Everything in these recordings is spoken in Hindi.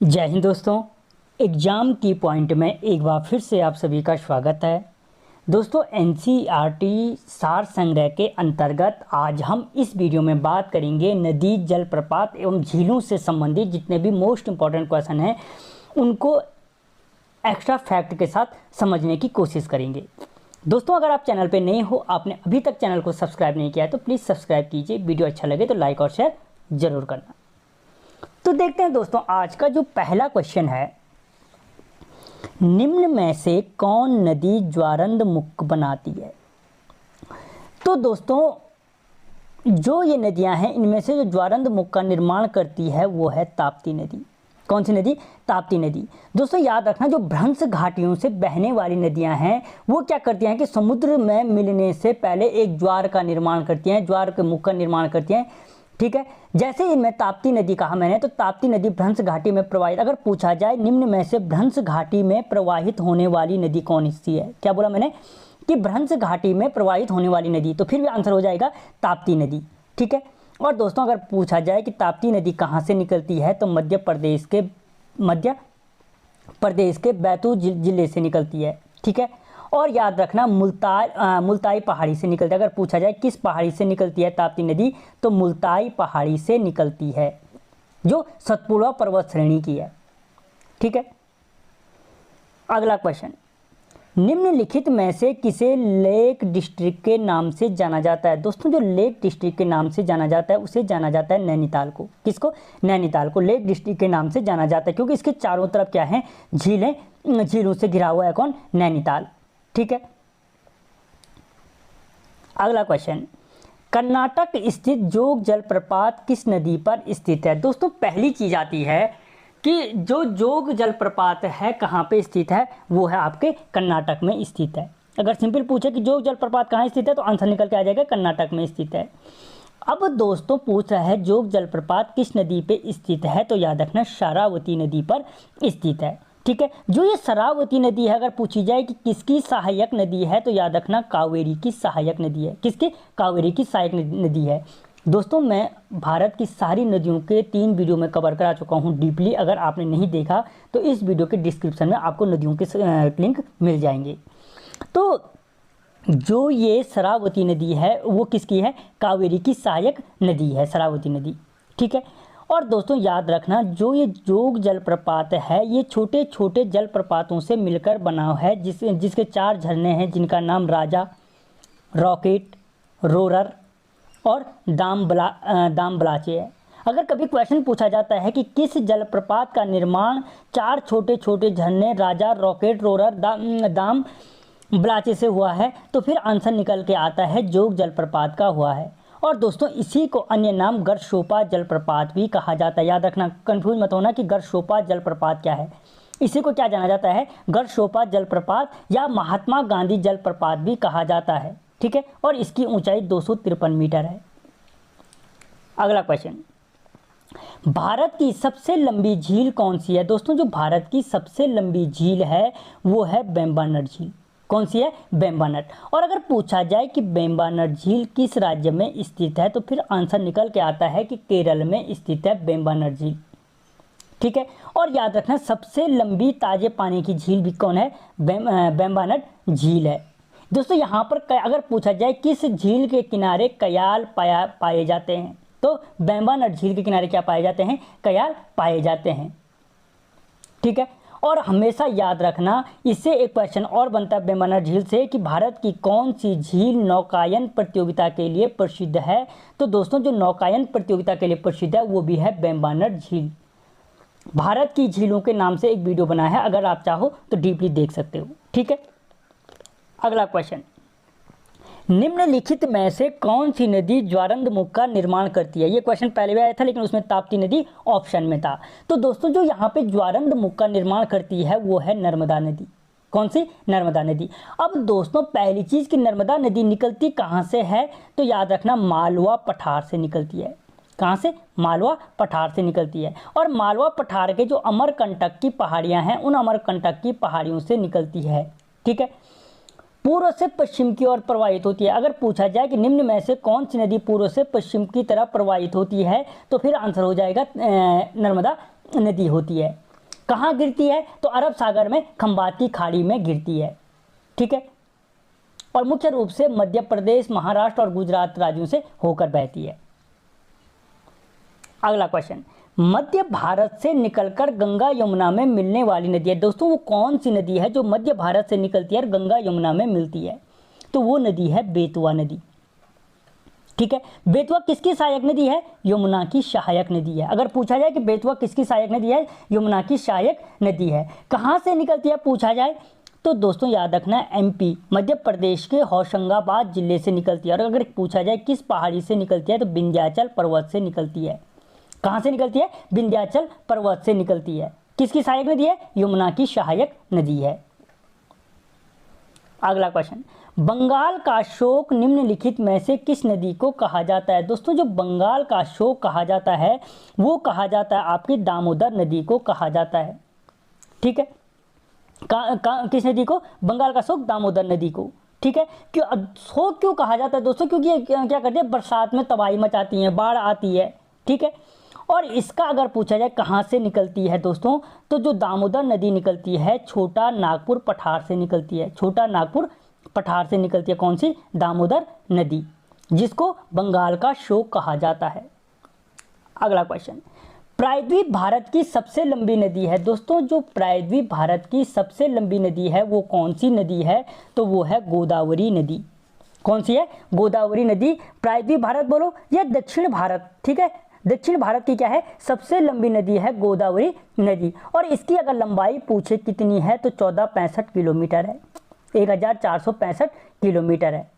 जय हिंद दोस्तों। एग्ज़ाम की पॉइंट में एक बार फिर से आप सभी का स्वागत है। दोस्तों एनसीईआरटी सार संग्रह के अंतर्गत आज हम इस वीडियो में बात करेंगे नदी, जलप्रपात एवं झीलों से संबंधित जितने भी मोस्ट इम्पॉर्टेंट क्वेश्चन हैं उनको एक्स्ट्रा फैक्ट के साथ समझने की कोशिश करेंगे। दोस्तों अगर आप चैनल पर नए हो, आपने अभी तक चैनल को सब्सक्राइब नहीं किया है तो प्लीज़ सब्सक्राइब कीजिए। वीडियो अच्छा लगे तो लाइक और शेयर ज़रूर करना। तो देखते हैं दोस्तों, आज का जो पहला क्वेश्चन है, निम्न में से कौन नदी ज्वारंद मुख बनाती है। तो दोस्तों जो ये नदियां हैं इनमें से जो ज्वारंद मुख का निर्माण करती है वो है ताप्ती नदी। कौन सी नदी? ताप्ती नदी। दोस्तों याद रखना, जो भ्रंश घाटियों से बहने वाली नदियां हैं वो क्या करती हैं कि समुद्र में मिलने से पहले एक ज्वार का निर्माण करती हैं, ज्वार के मुख का निर्माण करती हैं। ठीक है, जैसे ही मैं ताप्ती नदी कहा मैंने, तो ताप्ती नदी भ्रंश घाटी में प्रवाहित, अगर पूछा जाए निम्न में से भ्रंश घाटी में प्रवाहित होने वाली नदी कौन सी है, क्या बोला मैंने कि भ्रंश घाटी में प्रवाहित होने वाली नदी, तो फिर भी आंसर हो जाएगा ताप्ती नदी। ठीक है, और दोस्तों अगर पूछा जाए कि ताप्ती नदी कहाँ से निकलती है, तो मध्य प्रदेश के बैतूल जिले से निकलती है। ठीक है, और याद रखना मुल्ताई पहाड़ी से निकलती है। अगर पूछा जाए किस पहाड़ी से निकलती है ताप्ती नदी, तो मुल्ताई पहाड़ी से निकलती है जो सतपुड़ा पर्वत श्रेणी की है। ठीक है, अगला क्वेश्चन, निम्नलिखित में से किसे लेक डिस्ट्रिक्ट के नाम से जाना जाता है। दोस्तों जो लेक डिस्ट्रिक्ट के नाम से जाना जाता है उसे जाना जाता है नैनीताल को। किसको? नैनीताल को लेक डिस्ट्रिक्ट के नाम से जाना जाता है, क्योंकि इसके चारों तरफ क्या है, झीलें, झीलों से घिरा हुआ है कौन? नैनीताल। ठीक है, अगला क्वेश्चन, कर्नाटक स्थित जोग जलप्रपात किस नदी पर स्थित है। दोस्तों पहली चीज आती है कि जो जोग जलप्रपात है कहाँ पे स्थित है, वो है आपके कर्नाटक में स्थित है। अगर सिंपल पूछे कि जोग जलप्रपात कहाँ स्थित है तो आंसर निकल के आ जाएगा कर्नाटक में स्थित है। अब दोस्तों पूछ रहा है जोग जलप्रपात किस नदी पे स्थित है, तो याद रखना शरावती नदी पर स्थित है। ठीक है, जो ये शरावती नदी है, अगर पूछी जाए कि किसकी सहायक नदी है, तो याद रखना कावेरी की सहायक नदी है। किसकी? कावेरी की सहायक नदी है। दोस्तों मैं भारत की सारी नदियों के 3 वीडियो में कवर करा चुका हूँ डीपली। अगर आपने नहीं देखा तो इस वीडियो के डिस्क्रिप्शन में आपको नदियों के लिंक मिल जाएंगे। तो जो ये शरावती नदी है वो किसकी है? कावेरी की सहायक नदी है शरावती नदी। ठीक है, और दोस्तों याद रखना, जो ये जोग जलप्रपात है ये छोटे छोटे जलप्रपातों से मिलकर बना है, जिसके 4 झरने हैं, जिनका नाम राजा, रॉकेट, रोरर और दामबलाचे है। अगर कभी क्वेश्चन पूछा जाता है कि किस जलप्रपात का निर्माण 4 छोटे छोटे झरने राजा, रॉकेट, रोरर, दामबलाचे से हुआ है, तो फिर आंसर निकल के आता है जोग जलप्रपात का हुआ है। और दोस्तों इसी को अन्य नाम गरशोपा जलप्रपात भी कहा जाता है। याद रखना, कंफ्यूज मत होना कि गरशोपा जलप्रपात क्या है। इसी को क्या जाना जाता है? गरशोपा जलप्रपात या महात्मा गांधी जलप्रपात भी कहा जाता है। ठीक है, और इसकी ऊंचाई 253 मीटर है। अगला क्वेश्चन, भारत की सबसे लंबी झील कौन सी है। दोस्तों जो भारत की सबसे लंबी झील है वो है वेम्बनाड झील। कौन सी है? वेम्बनाड। और अगर पूछा जाए कि वेम्बनाड झील किस राज्य में स्थित है, तो फिर आंसर निकल के आता है कि केरल में स्थित है वेम्बनाड झील। ठीक है, और याद रखना सबसे लंबी ताजे पानी की झील भी कौन है? वेम्बनाड झील है। दोस्तों यहाँ पर अगर पूछा जाए किस झील के किनारे कयाल पाए जाते हैं, तो वेम्बनाड झील के किनारे क्या पाए जाते हैं? कयाल पाए जाते हैं। ठीक है, और हमेशा याद रखना, इससे एक क्वेश्चन और बनता है वेम्बनाड झील से कि भारत की कौन सी झील नौकायन प्रतियोगिता के लिए प्रसिद्ध है। तो दोस्तों जो नौकायन प्रतियोगिता के लिए प्रसिद्ध है वो भी है वेम्बनाड झील। भारत की झीलों के नाम से एक वीडियो बना है, अगर आप चाहो तो डीपली देख सकते हो। ठीक है, अगला क्वेश्चन, निम्नलिखित में से कौन सी नदी ज्वारंद मुख का निर्माण करती है। ये क्वेश्चन पहले भी आया था लेकिन उसमें ताप्ती नदी ऑप्शन में था। तो दोस्तों जो यहाँ पे ज्वारंद मुख का निर्माण करती है वो है नर्मदा नदी। कौन सी? नर्मदा नदी। अब दोस्तों पहली चीज़ कि नर्मदा नदी निकलती कहाँ से है, तो याद रखना मालवा पठार से निकलती है। कहाँ से? मालवा पठार से निकलती है। और मालवा पठार के जो अमरकंटक की पहाड़ियाँ हैं उन अमरकंटक की पहाड़ियों से निकलती है। ठीक है, पूर्व से पश्चिम की ओर प्रवाहित होती है। अगर पूछा जाए कि निम्न में से कौन सी नदी पूर्व से पश्चिम की तरफ प्रवाहित होती है, तो फिर आंसर हो जाएगा नर्मदा नदी होती है। कहाँ गिरती है? तो अरब सागर में खंबात की खाड़ी में गिरती है। ठीक है, और मुख्य रूप से मध्य प्रदेश, महाराष्ट्र और गुजरात राज्यों से होकर बहती है। अगला क्वेश्चन, मध्य भारत से निकलकर गंगा यमुना में मिलने वाली नदी है। दोस्तों वो कौन सी नदी है जो मध्य भारत से निकलती है और गंगा यमुना में मिलती है? तो वो नदी है बेतवा नदी। ठीक है, बेतवा किसकी सहायक नदी है? यमुना की सहायक नदी है। अगर पूछा जाए कि बेतवा किसकी सहायक नदी है? यमुना की सहायक नदी है। कहाँ से निकलती है पूछा जाए तो दोस्तों याद रखना, एमपी मध्य प्रदेश के होशंगाबाद जिले से निकलती है। और अगर पूछा जाए किस पहाड़ी से निकलती है तो विंध्याचल पर्वत से निकलती है। कहाँ से निकलती है? विंध्याचल पर्वत से निकलती है। किसकी सहायक नदी है? यमुना की सहायक नदी है। अगला क्वेश्चन, बंगाल का शोक निम्नलिखित में से किस नदी को कहा जाता है? दोस्तों जो बंगाल का शोक कहा जाता है वो कहा जाता है आपकी दामोदर नदी को कहा जाता है। ठीक है, किस नदी को? बंगाल का शोक दामोदर नदी को। ठीक है, क्यों शोक क्यों कहा जाता है दोस्तों? क्योंकि ये क्या करती है? बरसात में तबाही मचाती है, बाढ़ आती है। ठीक है, और इसका अगर पूछा जाए कहाँ से निकलती है दोस्तों, तो जो दामोदर नदी निकलती है छोटा नागपुर पठार से निकलती है। छोटा नागपुर पठार से निकलती है कौन सी? दामोदर नदी, जिसको बंगाल का शोक कहा जाता है। अगला क्वेश्चन, प्रायद्वीप भारत की सबसे लंबी नदी है। दोस्तों जो प्रायद्वीप भारत की सबसे लंबी नदी है वो कौन सी नदी है? तो वो है गोदावरी नदी। कौन सी है? गोदावरी नदी। प्रायद्वीप भारत बोलो या दक्षिण भारत, ठीक है, दक्षिण भारत की क्या है? सबसे लंबी नदी है गोदावरी नदी। और इसकी अगर लंबाई पूछे कितनी है तो 1465 किलोमीटर है, 1465 किलोमीटर है।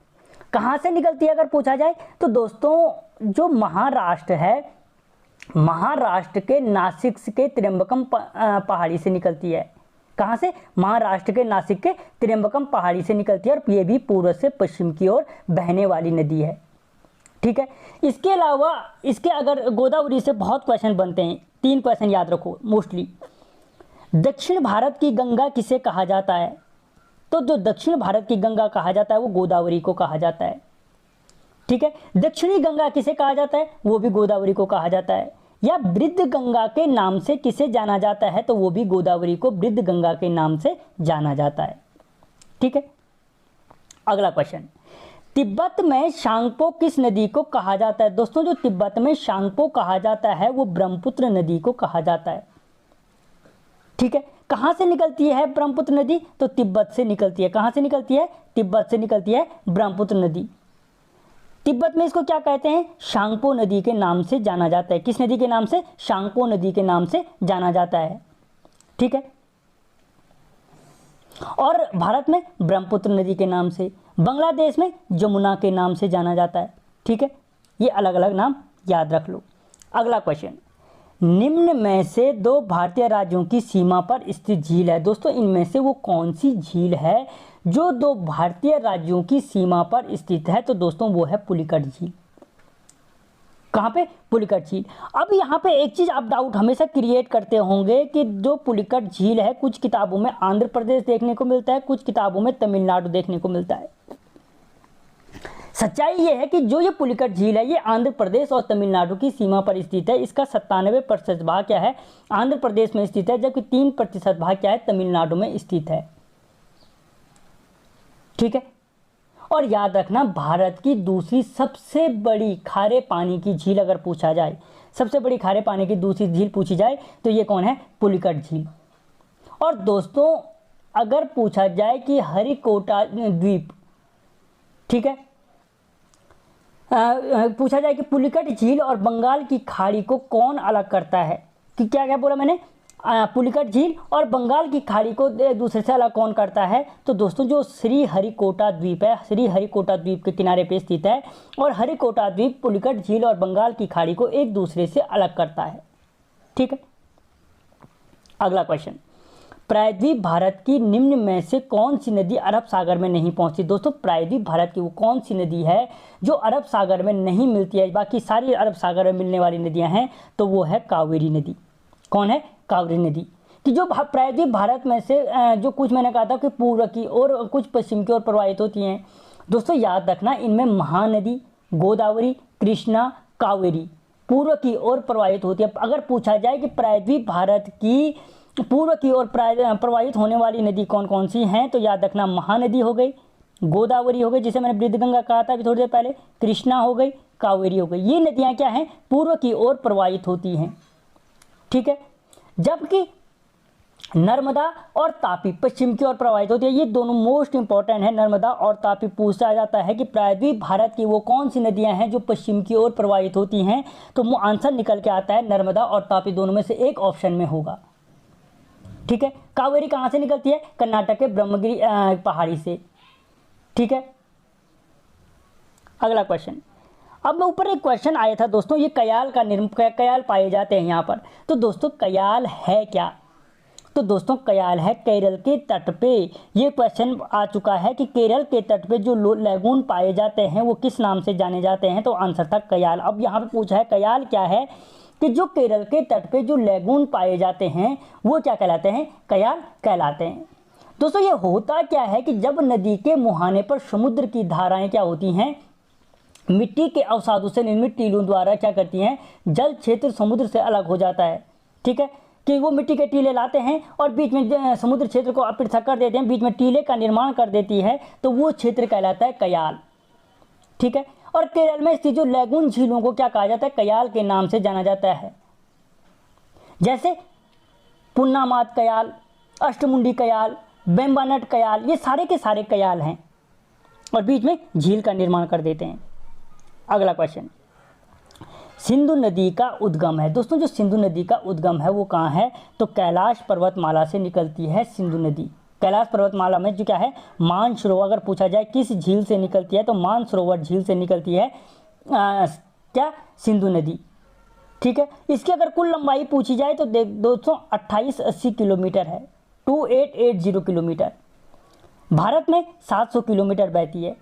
कहाँ से निकलती है अगर पूछा जाए तो दोस्तों जो महाराष्ट्र है, महाराष्ट्र के नासिक के त्र्यंबकम पहाड़ी से निकलती है। कहाँ से? महाराष्ट्र के नासिक के त्र्यंबकम पहाड़ी से निकलती है और ये भी पूर्व से पश्चिम की ओर बहने वाली नदी है। ठीक है, इसके अलावा इसके अगर गोदावरी से बहुत क्वेश्चन बनते हैं, 3 क्वेश्चन याद रखो मोस्टली। दक्षिण भारत की गंगा किसे कहा जाता है? तो जो दक्षिण भारत की गंगा कहा जाता है वो गोदावरी को कहा जाता है। ठीक है, दक्षिणी गंगा किसे कहा जाता है? वो भी गोदावरी को कहा जाता है। या वृद्ध गंगा के नाम से किसे जाना जाता है? तो वो भी गोदावरी को वृद्ध गंगा के नाम से जाना जाता है। ठीक है, अगला क्वेश्चन, तिब्बत में शांगपो किस नदी को कहा जाता है? दोस्तों जो तिब्बत में शांगपो कहा जाता है वो ब्रह्मपुत्र नदी को कहा जाता है। ठीक है, कहाँ से निकलती है ब्रह्मपुत्र नदी? तो तिब्बत से निकलती है। कहाँ से निकलती है? तिब्बत से निकलती है ब्रह्मपुत्र नदी। तिब्बत में इसको क्या कहते हैं? शांगपो नदी के नाम से जाना जाता है। किस नदी के नाम से? शांगपो नदी के नाम से जाना जाता है। ठीक है, और भारत में ब्रह्मपुत्र नदी के नाम से, बांग्लादेश में जमुना के नाम से जाना जाता है। ठीक है, ये अलग अलग नाम याद रख लो। अगला क्वेश्चन, निम्न में से 2 भारतीय राज्यों की सीमा पर स्थित झील है। दोस्तों इनमें से वो कौन सी झील है जो 2 भारतीय राज्यों की सीमा पर स्थित है? तो दोस्तों वो है पुलिकट झील। कहाँ पे? पुलिकट झील। अब यहाँ पे एक चीज़ आप डाउट हमेशा क्रिएट करते होंगे कि जो पुलिकट झील है कुछ किताबों में आंध्र प्रदेश देखने को मिलता है, कुछ किताबों में तमिलनाडु देखने को मिलता है। सच्चाई ये है कि जो ये पुलिकट झील है ये आंध्र प्रदेश और तमिलनाडु की सीमा पर स्थित है। इसका 97% भाग क्या है? आंध्र प्रदेश में स्थित है, जबकि 3% भाग क्या है? तमिलनाडु में स्थित है। ठीक है, और याद रखना भारत की दूसरी सबसे बड़ी खारे पानी की झील अगर पूछा जाए, सबसे बड़ी खारे पानी की दूसरी झील पूछी जाए तो ये कौन है? पुलिकट झील। और दोस्तों अगर पूछा जाए कि हरिकोटा द्वीप, ठीक है, पूछा जाए कि पुलिकट झील और बंगाल की खाड़ी को कौन अलग करता है, कि क्या क्या बोला मैंने? पुलिकट झील और बंगाल की खाड़ी को एक दूसरे से अलग कौन करता है? तो दोस्तों जो श्री हरिकोटा द्वीप है, श्री हरिकोटा द्वीप के किनारे पे स्थित है और हरिकोटा द्वीप पुलिकट झील और बंगाल की खाड़ी को एक दूसरे से अलग करता है। ठीक है, अगला क्वेश्चन, प्रायद्वीप भारत की निम्न में से कौन सी नदी अरब सागर में नहीं पहुंचती? दोस्तों प्रायद्वीप भारत की वो कौन सी नदी है जो अरब सागर में नहीं मिलती है, बाकी सारी अरब सागर में मिलने वाली नदियां हैं? तो वो है कावेरी नदी। कौन है? कावेरी नदी। कि जो प्रायद्वीप भारत में से जो कुछ मैंने कहा था कि पूर्व की और कुछ पश्चिम की ओर प्रवाहित होती हैं, दोस्तों याद रखना इनमें महानदी, गोदावरी, कृष्णा, कावेरी पूर्व की ओर प्रवाहित होती है। अगर पूछा जाए कि प्रायद्वीप भारत की पूर्व की ओर प्रवाहित होने वाली नदी कौन कौन सी हैं? तो याद रखना, महानदी हो गई, गोदावरी हो गई जिसे मैंने वृद्धगंगा कहा था अभी थोड़ी देर पहले, कृष्णा हो गई, कावेरी हो गई। ये नदियां क्या हैं? पूर्व की ओर प्रवाहित होती हैं। ठीक है, जबकि नर्मदा और तापी पश्चिम की ओर प्रवाहित होती है। ये दोनों मोस्ट इंपॉर्टेंट है, नर्मदा और तापी। पूछा जाता है कि प्रायद्वीप भारत की वो कौन सी नदियां हैं जो पश्चिम की ओर प्रवाहित होती हैं, तो आंसर निकल के आता है नर्मदा और तापी, दोनों में से एक ऑप्शन में होगा। ठीक है, कावेरी कहाँ से निकलती है? कर्नाटक के ब्रह्मगिरी पहाड़ी से। ठीक है, अगला क्वेश्चन। अब मैं ऊपर एक क्वेश्चन आया था दोस्तों, ये कयाल का कयाल पाए जाते हैं यहाँ पर। तो दोस्तों कयाल है क्या? तो दोस्तों कयाल है केरल के तट पे। ये क्वेश्चन आ चुका है कि केरल के तट पे जो लैगून पाए जाते हैं वो किस नाम से जाने जाते हैं? तो आंसर था कयाल। अब यहाँ पे पूछा है कयाल क्या है, कि जो केरल के तट पे जो लैगून पाए जाते हैं वो क्या कहलाते हैं? कयाल कहलाते हैं। दोस्तों ये होता क्या है कि जब नदी के मुहाने पर समुद्र की धाराएं क्या होती हैं, मिट्टी के अवसादों से निर्मित टीलों द्वारा क्या करती हैं, जल क्षेत्र समुद्र से अलग हो जाता है। ठीक है, कि वो मिट्टी के टीले लाते हैं और बीच में समुद्र क्षेत्र को पृथक कर देते हैं, बीच में टीले का निर्माण कर देती है, तो वो क्षेत्र कहलाता है कयाल। ठीक है, और केरल में स्थित जो लैगून झीलों को क्या कहा जाता है? कयाल के नाम से जाना जाता है। जैसे पुन्नामाद कयाल, अष्टमुंडी कयाल, बेम्बानट कयाल, ये सारे के सारे कयाल हैं और बीच में झील का निर्माण कर देते हैं। अगला क्वेश्चन, सिंधु नदी का उद्गम है। दोस्तों जो सिंधु नदी का उद्गम है वो कहाँ है? तो कैलाश पर्वतमाला से निकलती है सिंधु नदी। कैलाश पर्वतमाला में जो क्या है, मानसरोवर, अगर पूछा जाए किस झील से निकलती है तो मानसरोवर झील से निकलती है क्या? सिंधु नदी। ठीक है, इसकी अगर कुल लंबाई पूछी जाए तो देख दोस्तों 2880 किलोमीटर है, 2880 किलोमीटर। भारत में 700 किलोमीटर बहती है।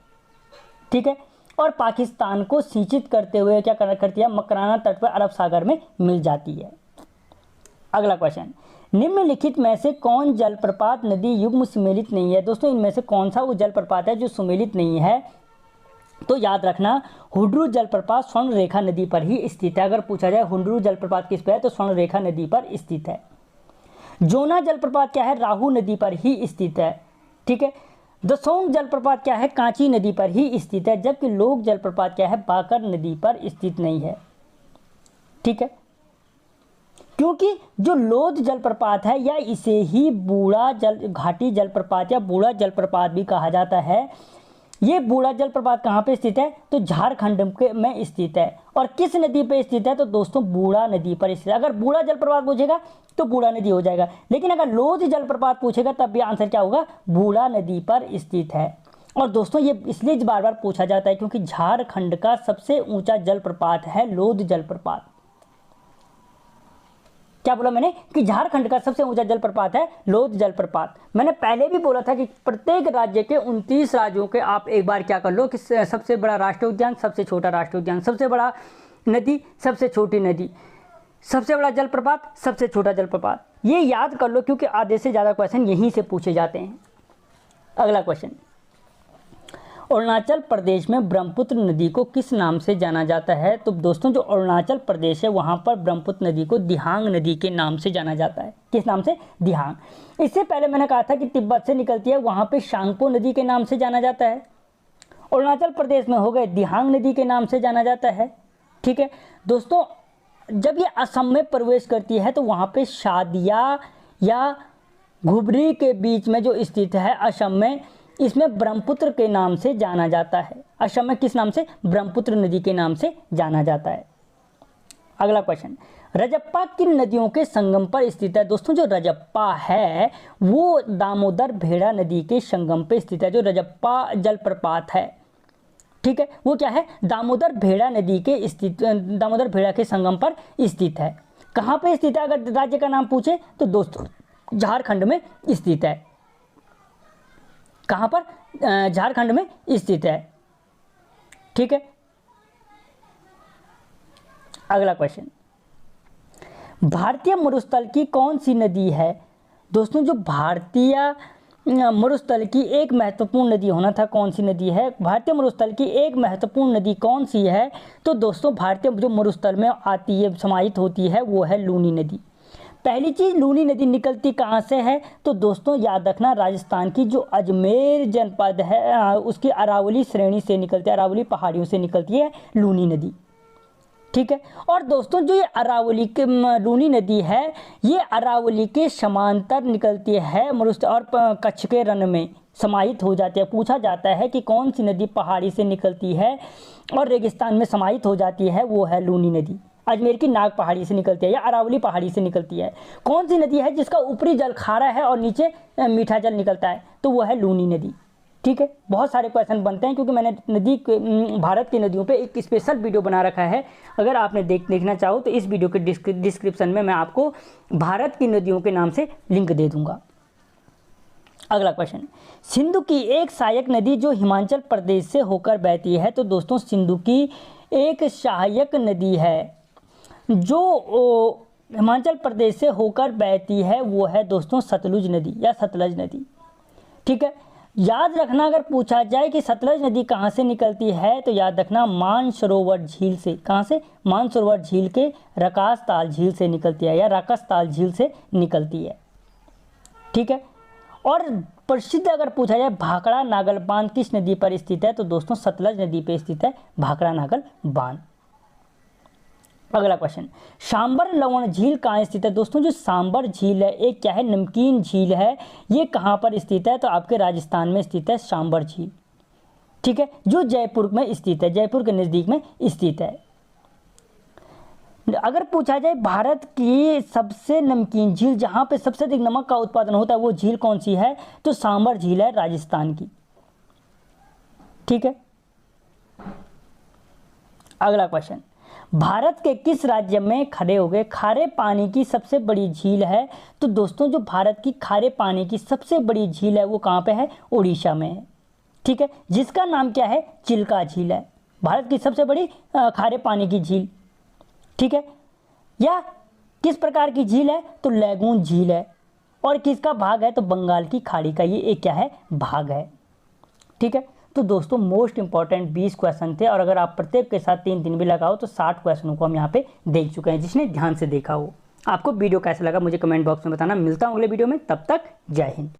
ठीक है, और पाकिस्तान को सिंचित करते हुए क्या करती है? मकराना तट पर अरब सागर में मिल जाती है। अगला क्वेश्चन, निम्नलिखित में से कौन जलप्रपात नदी युग्म सुमेलित नहीं है? दोस्तों इनमें से कौन सा वो जलप्रपात है जो सुमेलित नहीं है? तो याद रखना, हुड्रू जलप्रपात स्वर्ण रेखा नदी पर ही स्थित है। अगर पूछा जाए हुड्रू जलप्रपात किस पे है तो स्वर्ण रेखा नदी पर स्थित है। जोना जलप्रपात क्या है? राहु नदी पर ही स्थित है। ठीक है, दसोंग जलप्रपात क्या है? कांची नदी पर ही स्थित है। जबकि लोक जलप्रपात क्या है? बाकर नदी पर स्थित नहीं है। ठीक है, क्योंकि जो लोध जलप्रपात है या इसे ही बूढ़ा घाटी जलप्रपात या बूढ़ा जलप्रपात भी कहा जाता है, ये बूढ़ा जलप्रपात कहाँ पे स्थित है? तो झारखंड में स्थित है। और किस नदी पे स्थित है? तो दोस्तों बूढ़ा नदी पर स्थित है। अगर बूढ़ा जलप्रपात पूछेगा तो बूढ़ा नदी हो जाएगा, लेकिन अगर लोध जलप्रपात पूछेगा तब भी आंसर क्या होगा? बूढ़ा नदी पर स्थित है। और दोस्तों ये इसलिए बार बार पूछा जाता है क्योंकि झारखंड का सबसे ऊंचा जलप्रपात है लोध जलप्रपात। क्या बोला मैंने? कि झारखंड का सबसे ऊंचा जलप्रपात है लोध जलप्रपात। मैंने पहले भी बोला था कि प्रत्येक राज्य के 29 राज्यों के आप एक बार क्या कर लो कि सबसे बड़ा राष्ट्रीय उद्यान, सबसे छोटा राष्ट्रीय उद्यान, सबसे बड़ा नदी, सबसे छोटी नदी, सबसे बड़ा जलप्रपात, सबसे छोटा जलप्रपात, ये याद कर लो क्योंकि आधे से ज़्यादा क्वेश्चन यहीं से पूछे जाते हैं। अगला क्वेश्चन, अरुणाचल प्रदेश में ब्रह्मपुत्र नदी को किस नाम से जाना जाता है? तो दोस्तों जो अरुणाचल प्रदेश है वहाँ पर ब्रह्मपुत्र नदी को दिहांग नदी के नाम से जाना जाता है। किस नाम से? दिहांग। इससे पहले मैंने कहा था कि तिब्बत से निकलती है, वहाँ पे शांगपो नदी के नाम से जाना जाता है। अरुणाचल प्रदेश में हो गए दिहांग नदी के नाम से जाना जाता है। ठीक है दोस्तों, जब ये असम में प्रवेश करती है तो वहाँ पे शादिया या घुबरी के बीच में जो स्थित है असम में, इसमें ब्रह्मपुत्र के नाम से जाना जाता है। असम में किस नाम से? ब्रह्मपुत्र नदी के नाम से जाना जाता है। अगला क्वेश्चन, रजप्पा किन नदियों के संगम पर स्थित है? दोस्तों जो रजप्पा है वो दामोदर भेड़ा नदी के संगम पर स्थित है। जो रजप्पा जलप्रपात है, ठीक है, वो क्या है? दामोदर भेड़ा नदी के स्थित, दामोदर भेड़ा के संगम पर स्थित है। कहाँ पे स्थित है? अगर राज्य का नाम पूछे तो दोस्तों झारखंड में स्थित है। कहाँ पर? झारखंड में स्थित है। ठीक है, अगला क्वेश्चन, भारतीय मरुस्थल की कौन सी नदी है? दोस्तों जो भारतीय मरुस्थल की एक महत्वपूर्ण नदी होना था, कौन सी नदी है? भारतीय मरुस्थल की एक महत्वपूर्ण नदी कौन सी है? तो दोस्तों भारतीय जो मरुस्थल में आती है, समाहित होती है, वो है लूनी नदी। पहली चीज़, लूनी नदी निकलती कहाँ से है? तो दोस्तों याद रखना, राजस्थान की जो अजमेर जनपद है उसकी अरावली श्रेणी से निकलती है, अरावली पहाड़ियों से निकलती है लूनी नदी। ठीक है। और दोस्तों जो ये अरावली के लूनी नदी है, ये अरावली के समांतर निकलती है और कच्छ के रण में समाहित हो जाती है। पूछा जाता है कि कौन सी नदी पहाड़ी से निकलती है और रेगिस्तान में समाहित हो जाती है, वो है लूनी नदी। अजमेर की नाग पहाड़ी से निकलती है या अरावली पहाड़ी से निकलती है। कौन सी नदी है जिसका ऊपरी जल खारा है और नीचे मीठा जल निकलता है? तो वो है लूनी नदी। ठीक है। बहुत सारे क्वेश्चन बनते हैं क्योंकि मैंने भारत की नदियों पे एक स्पेशल वीडियो बना रखा है। अगर आपने देखना चाहो तो इस वीडियो के डिस्क्रिप्शन में मैं आपको भारत की नदियों के नाम से लिंक दे दूंगा। अगला क्वेश्चन, सिंधु की एक सहायक नदी जो हिमाचल प्रदेश से होकर बहती है। तो दोस्तों सिंधु की एक सहायक नदी है जो हिमाचल प्रदेश से होकर बहती है, वो है दोस्तों सतलुज नदी या सतलज नदी। ठीक है। याद रखना, अगर पूछा जाए कि सतलज नदी कहाँ से निकलती है तो याद रखना मानसरोवर झील से। कहाँ से? मानसरोवर झील के रकासताल झील से निकलती है या राकसताल झील से निकलती है। ठीक है। और प्रसिद्ध अगर पूछा जाए भाखड़ा नागल बांध किस नदी पर स्थित है? तो दोस्तों सतलज नदी पर स्थित है भाखड़ा नागल बांध। अगला क्वेश्चन, सांबर लवण झील कहाँ स्थित है? दोस्तों जो सांबर झील है एक क्या है? नमकीन झील है। ये कहाँ पर स्थित है? तो आपके राजस्थान में स्थित है सांबर झील। ठीक है। जो जयपुर में स्थित है, जयपुर के नज़दीक में स्थित है। अगर पूछा जाए भारत की सबसे नमकीन झील जहाँ पे सबसे अधिक नमक का उत्पादन होता है, वो झील कौन सी है? तो सांबर झील है राजस्थान की। ठीक है। अगला क्वेश्चन, भारत के किस राज्य में खारे पानी की सबसे बड़ी झील है? तो दोस्तों जो भारत की खारे पानी की सबसे बड़ी झील है वो कहाँ पे है? उड़ीसा में है। ठीक है। जिसका नाम क्या है? चिल्का झील है भारत की सबसे बड़ी खारे पानी की झील। ठीक है। या किस प्रकार की झील है? तो लैगून झील है। और किसका भाग है? तो बंगाल की खाड़ी का ये एक क्या है? भाग है। ठीक है। तो दोस्तों मोस्ट इंपॉर्टेंट 20 क्वेश्चन थे और अगर आप प्रत्येक के साथ 3 दिन भी लगाओ तो 60 क्वेश्चनों को हम यहाँ पे देख चुके हैं, जिसने ध्यान से देखा हो। आपको वीडियो कैसा लगा मुझे कमेंट बॉक्स में बताना। मिलता हूँ अगले वीडियो में, तब तक जय हिंद।